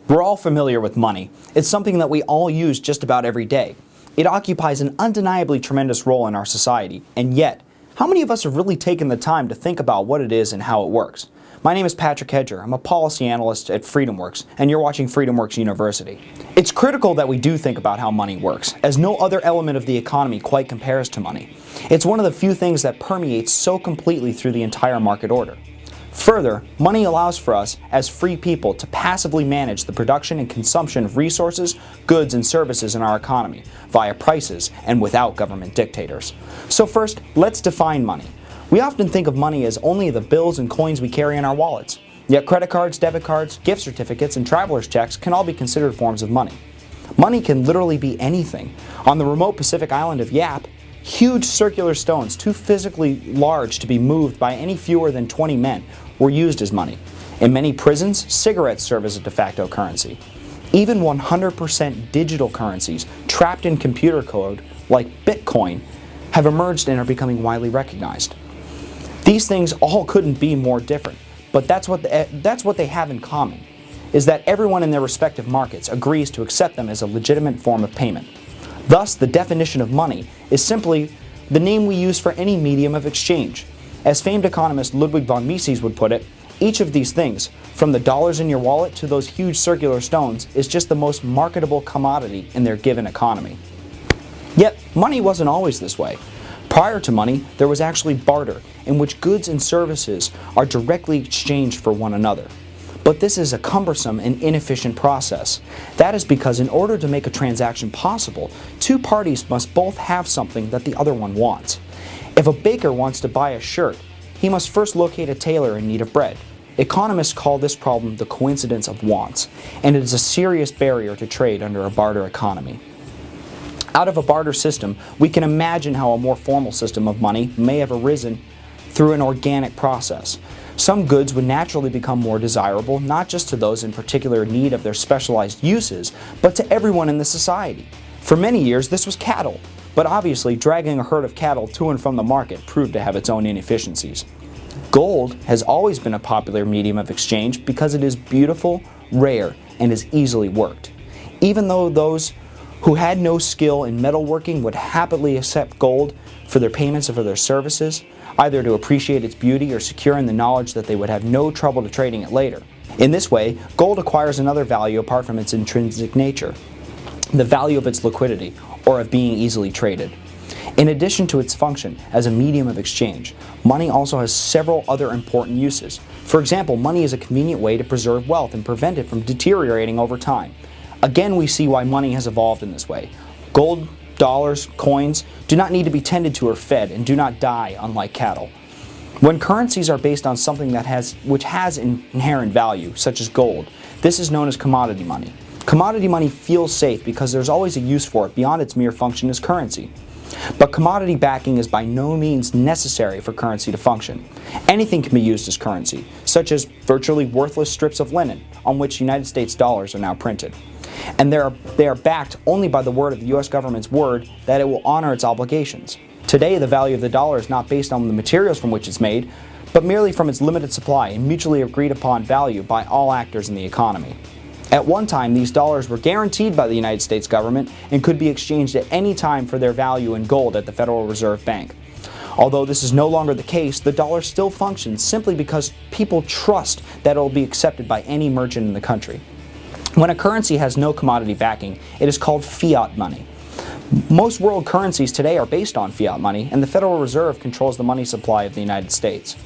We're all familiar with money. It's something that we all use just about every day. It occupies an undeniably tremendous role in our society, and yet, how many of us have really taken the time to think about what it is and how it works? My name is Patrick Hedger. I'm a policy analyst at FreedomWorks, and you're watching FreedomWorks University. It's critical that we do think about how money works, as no other element of the economy quite compares to money. It's one of the few things that permeates so completely through the entire market order. Further, money allows for us, as free people, to passively manage the production and consumption of resources, goods, and services in our economy, via prices and without government dictators. So first, let's define money. We often think of money as only the bills and coins we carry in our wallets. Yet credit cards, debit cards, gift certificates, and traveler's checks can all be considered forms of money. Money can literally be anything. On the remote Pacific island of Yap, huge circular stones, too physically large to be moved by any fewer than 20 men, were used as money. In many prisons, cigarettes serve as a de facto currency. Even 100% digital currencies trapped in computer code, like Bitcoin, have emerged and are becoming widely recognized. These things all couldn't be more different, but that's what they have in common, is that everyone in their respective markets agrees to accept them as a legitimate form of payment. Thus, the definition of money is simply the name we use for any medium of exchange. As famed economist Ludwig von Mises would put it, each of these things, from the dollars in your wallet to those huge circular stones, is just the most marketable commodity in their given economy. Yet, money wasn't always this way. Prior to money, there was actually barter, in which goods and services are directly exchanged for one another. But this is a cumbersome and inefficient process. That is because in order to make a transaction possible, two parties must both have something that the other one wants. If a baker wants to buy a shirt, he must first locate a tailor in need of bread. Economists call this problem the coincidence of wants, and it is a serious barrier to trade under a barter economy. Out of a barter system, we can imagine how a more formal system of money may have arisen through an organic process. Some goods would naturally become more desirable, not just to those in particular need of their specialized uses, but to everyone in the society. For many years, this was cattle. But obviously, dragging a herd of cattle to and from the market proved to have its own inefficiencies. Gold has always been a popular medium of exchange because it is beautiful, rare, and is easily worked. Even though those who had no skill in metalworking would happily accept gold for their payments or for their services, either to appreciate its beauty or secure in the knowledge that they would have no trouble to trading it later. In this way, gold acquires another value apart from its intrinsic nature, the value of its liquidity, or of being easily traded. In addition to its function as a medium of exchange, money also has several other important uses. For example, money is a convenient way to preserve wealth and prevent it from deteriorating over time. Again, we see why money has evolved in this way. Gold, dollars, coins do not need to be tended to or fed and do not die, unlike cattle. When currencies are based on something which has inherent value, such as gold, this is known as commodity money. Commodity money feels safe because there's always a use for it beyond its mere function as currency. But commodity backing is by no means necessary for currency to function. Anything can be used as currency, such as virtually worthless strips of linen on which United States dollars are now printed. And they are backed only by the word of the U.S. government's word that it will honor its obligations. Today, the value of the dollar is not based on the materials from which it's made, but merely from its limited supply and mutually agreed upon value by all actors in the economy. At one time, these dollars were guaranteed by the United States government and could be exchanged at any time for their value in gold at the Federal Reserve Bank. Although this is no longer the case, the dollar still functions simply because people trust that it will be accepted by any merchant in the country. When a currency has no commodity backing, it is called fiat money. Most world currencies today are based on fiat money, and the Federal Reserve controls the money supply of the United States.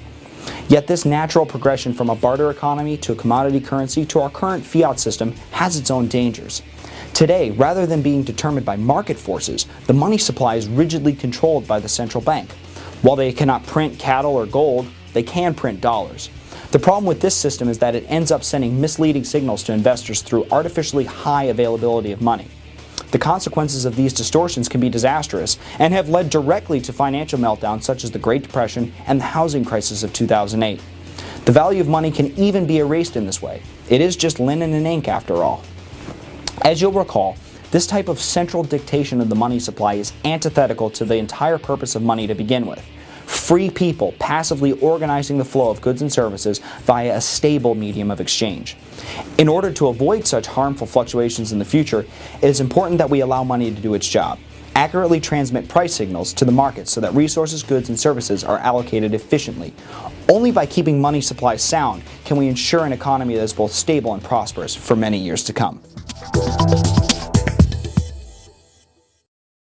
Yet this natural progression from a barter economy to a commodity currency to our current fiat system has its own dangers. Today, rather than being determined by market forces, the money supply is rigidly controlled by the central bank. While they cannot print cattle or gold, they can print dollars. The problem with this system is that it ends up sending misleading signals to investors through artificially high availability of money. The consequences of these distortions can be disastrous and have led directly to financial meltdowns such as the Great Depression and the housing crisis of 2008. The value of money can even be erased in this way. It is just linen and ink after all. As you'll recall, This type of central dictation of the money supply is antithetical to the entire purpose of money to begin with. Free people passively organizing the flow of goods and services via a stable medium of exchange. In order to avoid such harmful fluctuations in the future, it is important that we allow money to do its job. Accurately transmit price signals to the market so that resources, goods, and services are allocated efficiently. Only by keeping money supply sound can we ensure an economy that is both stable and prosperous for many years to come.